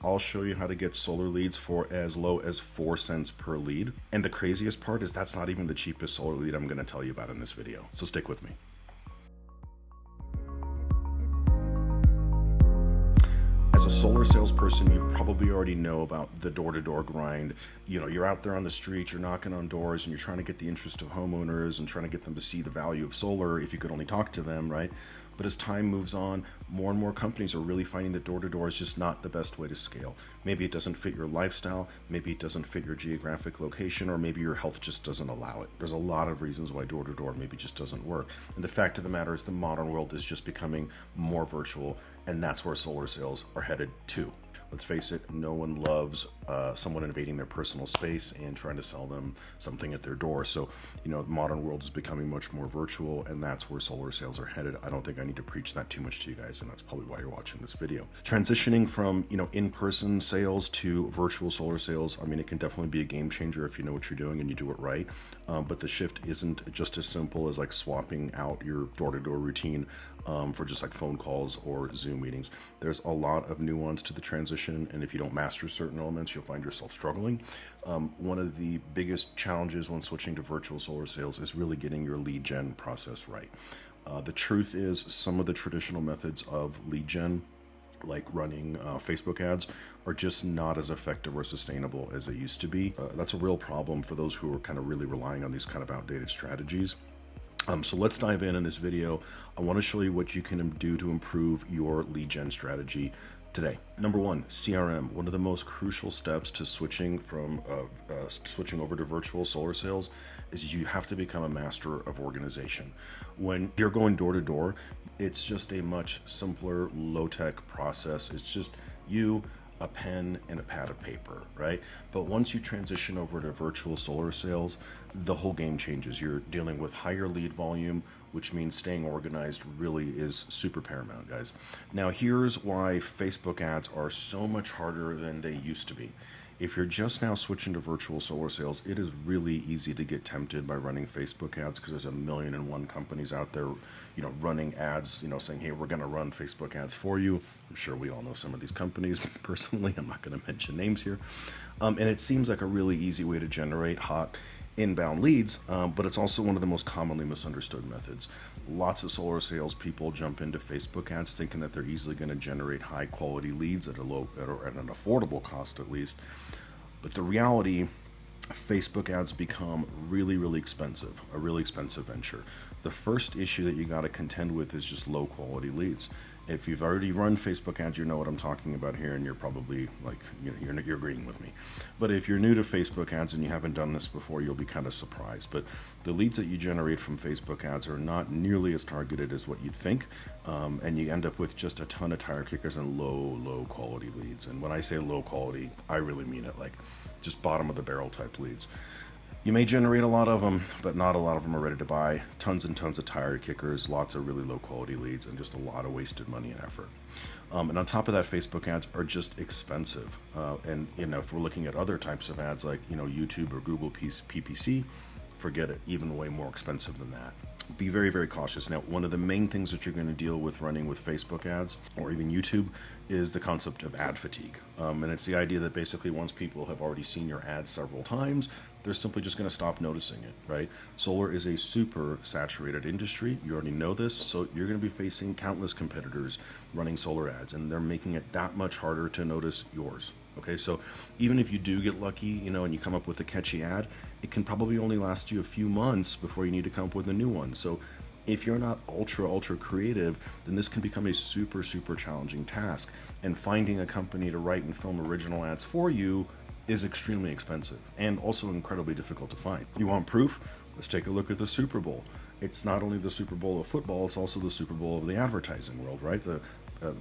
I'll show you how to get solar leads for as low as 4 cents per lead. And the craziest part is that's not even the cheapest solar lead I'm going to tell you about in this video. So stick with me. As a solar salesperson, you probably already know about the door-to-door grind. You know, you're out there on the street, you're knocking on doors, and you're trying to get the interest of homeowners and trying to get them to see the value of solar if you could only talk to them, right? But as time moves on, more and more companies are really finding that door-to-door is just not the best way to scale. Maybe it doesn't fit your lifestyle, maybe it doesn't fit your geographic location, or maybe your health just doesn't allow it. There's a lot of reasons why door-to-door maybe just doesn't work. And the fact of the matter is the modern world is just becoming more virtual, and that's where solar sales are headed to. Let's face it, no one loves someone invading their personal space and trying to sell them something at their door. So, you know, the modern world is becoming much more virtual, and that's where solar sales are headed. I don't think I need to preach that too much to you guys, and that's probably why you're watching this video. Transitioning from, you know, in-person sales to virtual solar sales, I mean, it can definitely be a game changer if you know what you're doing and you do it right. But the shift isn't just as simple as like swapping out your door-to-door routine for just like phone calls or Zoom meetings. There's a lot of nuance to the transition, and if you don't master certain elements, you'll find yourself struggling. One of the biggest challenges when switching to virtual solar sales is really getting your lead gen process right. The truth is, some of the traditional methods of lead gen, like running Facebook ads, are just not as effective or sustainable as they used to be. That's a real problem for those who are kind of really relying on these kind of outdated strategies. So let's dive in this video. I want to show you what you can do to improve your lead gen strategy today. Number one, CRM. One of the most crucial steps to switching over to virtual solar sales is you have to become a master of organization. When you're going door to door, it's just a much simpler, low-tech process. It's just you, a pen, and a pad of paper, right? But once you transition over to virtual solar sales, the whole game changes. You're dealing with higher lead volume, which means staying organized really is super paramount, guys. Now, here's why Facebook ads are so much harder than they used to be. If you're just now switching to virtual solar sales, it is really easy to get tempted by running Facebook ads because there's 1,000,001 companies out there, you know, running ads, you know, saying, hey, we're going to run Facebook ads for you. I'm sure we all know some of these companies personally. I'm not going to mention names here. And it seems like a really easy way to generate hot inbound leads, but it's also one of the most commonly misunderstood methods. Lots of solar sales people jump into Facebook ads thinking that they're easily going to generate high quality leads at an affordable cost at least. But the reality, Facebook ads become really, really expensive, a really expensive venture. The first issue that you got to contend with is just low quality leads. If you've already run Facebook ads, you know what I'm talking about here, and you're probably like, you're agreeing with me. But if you're new to Facebook ads and you haven't done this before, you'll be kind of surprised. But the leads that you generate from Facebook ads are not nearly as targeted as what you'd think, and you end up with just a ton of tire kickers and low quality leads. And when I say low quality, I really mean it, like just bottom of the barrel type leads. You may generate a lot of them, but not a lot of them are ready to buy. Tons and tons of tire kickers, lots of really low quality leads, and just a lot of wasted money and effort. And on top of that, Facebook ads are just expensive. And you know, if we're looking at other types of ads like, you know, YouTube or Google PPC, forget it, even way more expensive than that. Be very, very cautious. Now, one of the main things that you're going to deal with running with Facebook ads or even YouTube is the concept of ad fatigue. And it's the idea that basically once people have already seen your ads several times, they're simply just going to stop noticing it, right? Solar is a super saturated industry. You already know this, so you're going to be facing countless competitors running solar ads, and they're making it that much harder to notice yours. Okay, so even if you do get lucky, you know, and you come up with a catchy ad, it can probably only last you a few months before you need to come up with a new one. So if you're not ultra creative, then this can become a super challenging task. And finding a company to write and film original ads for you is extremely expensive and also incredibly difficult to find. You want proof? Let's take a look at the Super Bowl. It's not only the Super Bowl of football, it's also the Super Bowl of the advertising world, right? The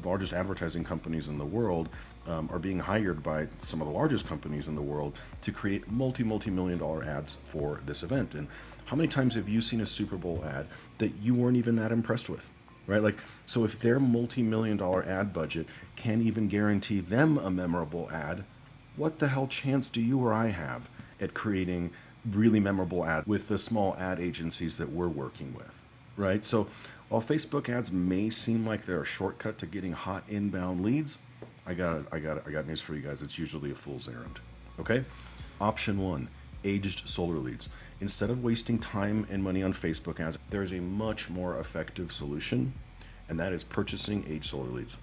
largest advertising companies in the world are being hired by some of the largest companies in the world to create multi-million-dollar ads for this event. And how many times have you seen a Super Bowl ad that you weren't even that impressed with, right? Like, so if their multi-million-dollar ad budget can't even guarantee them a memorable ad, what the hell chance do you or I have at creating really memorable ads with the small ad agencies that we're working with, right? So while Facebook ads may seem like they're a shortcut to getting hot inbound leads, I got news for you guys. It's usually a fool's errand. Okay? Option one, aged solar leads. Instead of wasting time and money on Facebook ads, there's a much more effective solution, and that is purchasing aged solar leads.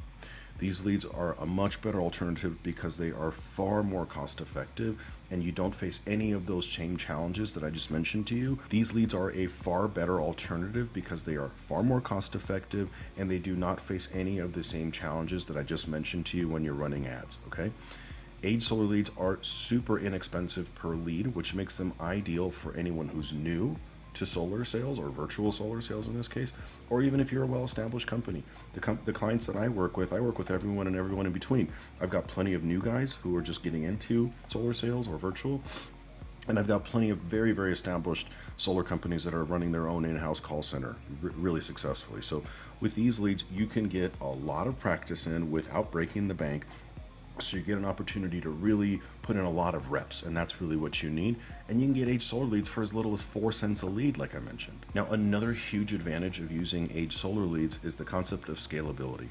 These leads are a much better alternative because they are far more cost effective and you don't face any of those same challenges that I just mentioned to you. These leads are a far better alternative because they are far more cost effective and they do not face any of the same challenges that I just mentioned to you when you're running ads, okay? Aged solar leads are super inexpensive per lead, which makes them ideal for anyone who's new to solar sales or virtual solar sales in this case, or even if you're a well-established company. The clients that I work with everyone and everyone in between. I've got plenty of new guys who are just getting into solar sales or virtual, and I've got plenty of very, very established solar companies that are running their own in-house call center really successfully. So with these leads, you can get a lot of practice in without breaking the bank. So you get an opportunity to really put in a lot of reps, and that's really what you need. And you can get aged solar leads for as little as 4 cents a lead, like I mentioned. Now, another huge advantage of using aged solar leads is the concept of scalability.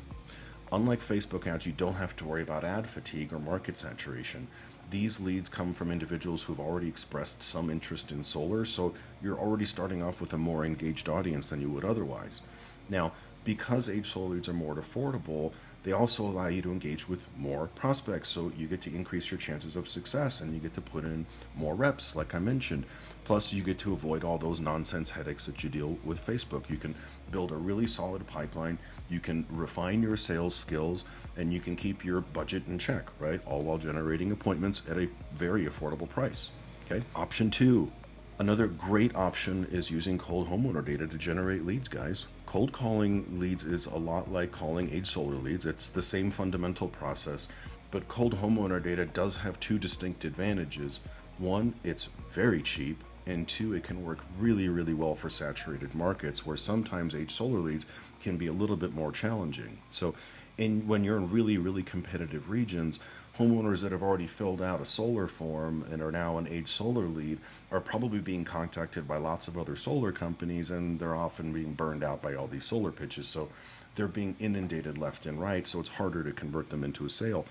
Unlike Facebook ads, you don't have to worry about ad fatigue or market saturation. These leads come from individuals who've already expressed some interest in solar, so you're already starting off with a more engaged audience than you would otherwise. Now, because aged solar leads are more affordable, they also allow you to engage with more prospects, so you get to increase your chances of success and you get to put in more reps, like I mentioned. Plus, you get to avoid all those nonsense headaches that you deal with Facebook. You can build a really solid pipeline, you can refine your sales skills, and you can keep your budget in check, right? All while generating appointments at a very affordable price. Okay. Option two. Another great option is using cold homeowner data to generate leads, guys. Cold calling leads is a lot like calling aged solar leads. It's the same fundamental process, but cold homeowner data does have two distinct advantages. One, it's very cheap, and two, it can work really, really well for saturated markets where sometimes aged solar leads can be a little bit more challenging. So when you're in really, really competitive regions, homeowners that have already filled out a solar form and are now an aged solar lead are probably being contacted by lots of other solar companies, and they're often being burned out by all these solar pitches. So they're being inundated left and right, so it's harder to convert them into a sale.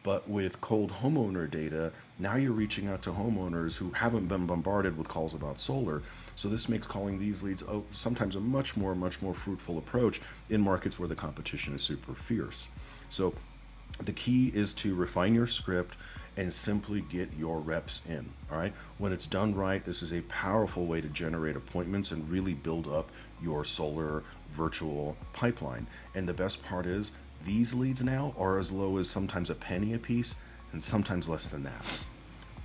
But with cold homeowner data, now you're reaching out to homeowners who haven't been bombarded with calls about solar. So this makes calling these leads sometimes a much more fruitful approach in markets where the competition is super fierce. So the key is to refine your script and simply get your reps in, all right? When it's done right, this is a powerful way to generate appointments and really build up your solar virtual pipeline. And the best part is these leads now are as low as sometimes a penny a piece and sometimes less than that.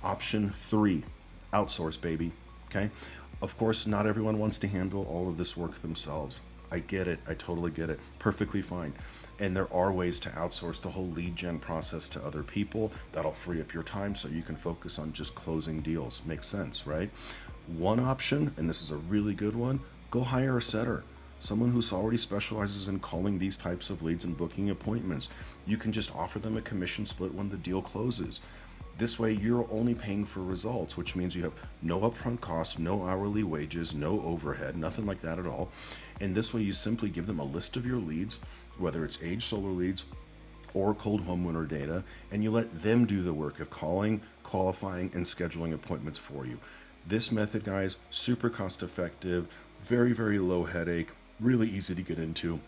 Option three, outsource, baby, okay? Of course, not everyone wants to handle all of this work themselves. I get it. I totally get it. Perfectly fine. And there are ways to outsource the whole lead gen process to other people. That'll free up your time so you can focus on just closing deals. Makes sense, right? One option, and this is a really good one, go hire a setter. Someone who already specializes in calling these types of leads and booking appointments. You can just offer them a commission split when the deal closes. This way, you're only paying for results, which means you have no upfront costs, no hourly wages, no overhead, nothing like that at all. And this way, you simply give them a list of your leads, whether it's aged solar leads or cold homeowner data, and you let them do the work of calling, qualifying, and scheduling appointments for you. This method, guys, super cost effective, very, very low headache, really easy to get into.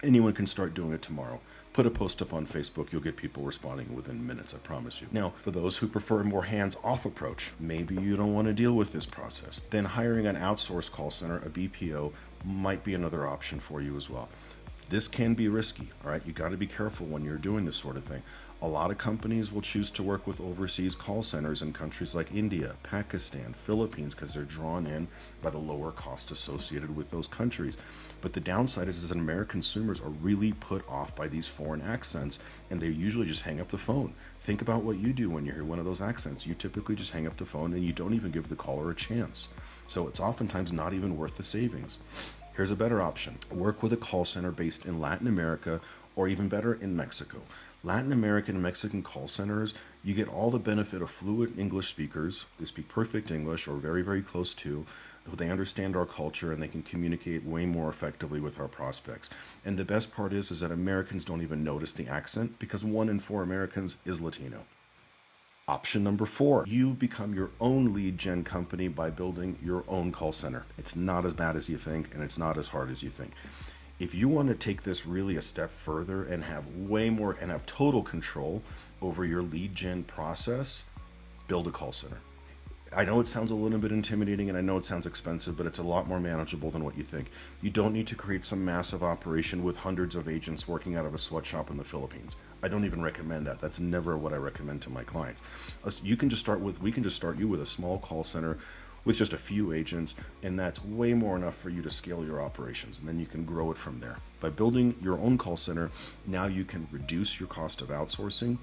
Anyone can start doing it tomorrow. Put a post up on Facebook, you'll get people responding within minutes, I promise you. Now, for those who prefer a more hands-off approach, maybe you don't want to deal with this process, then hiring an outsourced call center, a BPO, might be another option for you as well. This can be risky, all right? You got to be careful when you're doing this sort of thing. A lot of companies will choose to work with overseas call centers in countries like India, Pakistan, Philippines, because they're drawn in by the lower cost associated with those countries. But the downside is that American consumers are really put off by these foreign accents, and they usually just hang up the phone. Think about what you do when you hear one of those accents. You typically just hang up the phone and you don't even give the caller a chance. So it's oftentimes not even worth the savings. Here's a better option. Work with a call center based in Latin America, or even better, in Mexico. Latin American and Mexican call centers, you get all the benefit of fluent English speakers. They speak perfect English or very, very close to. They understand our culture and they can communicate way more effectively with our prospects. And the best part is that Americans don't even notice the accent because 1 in 4 Americans is Latino. Option number 4, you become your own lead gen company by building your own call center. It's not as bad as you think, and it's not as hard as you think. If you want to take this really a step further and have way more and have total control over your lead gen process, build a call center. I know it sounds a little bit intimidating and I know it sounds expensive, but it's a lot more manageable than what you think. You don't need to create some massive operation with hundreds of agents working out of a sweatshop in the Philippines. I don't even recommend that. That's never what I recommend to my clients. We can just start you with a small call center with just a few agents, and that's way more enough for you to scale your operations, and then you can grow it from there. By building your own call center, now you can reduce your cost of outsourcing.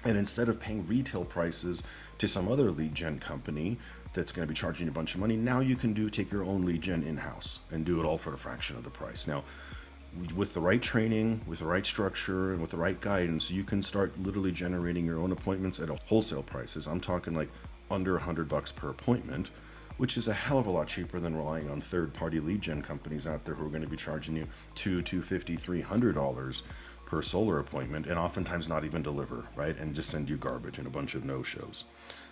And instead of paying retail prices to some other lead gen company that's going to be charging you a bunch of money, now you can take your own lead gen in-house and do it all for a fraction of the price. Now, with the right training, with the right structure, and with the right guidance, you can start literally generating your own appointments at wholesale prices. I'm talking like under $100 per appointment, which is a hell of a lot cheaper than relying on third-party lead gen companies out there who are going to be charging you $250, $300 per solar appointment, and oftentimes not even deliver, right? And just send you garbage and a bunch of no-shows.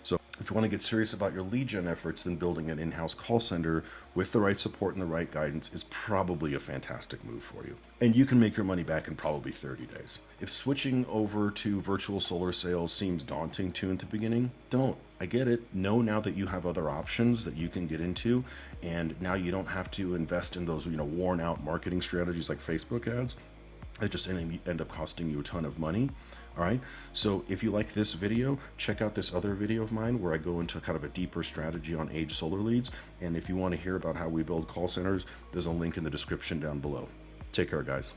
So if you want to get serious about your lead gen efforts, then building an in-house call center with the right support and the right guidance is probably a fantastic move for you. And you can make your money back in probably 30 days. If switching over to virtual solar sales seems daunting to you at the beginning, don't. I get it. Know now that you have other options that you can get into, and now you don't have to invest in those, worn out marketing strategies like Facebook ads. It just end up costing you a ton of money. All right. So if you like this video, check out this other video of mine where I go into kind of a deeper strategy on age solar leads. And if you want to hear about how we build call centers, there's a link in the description down below. Take care, guys.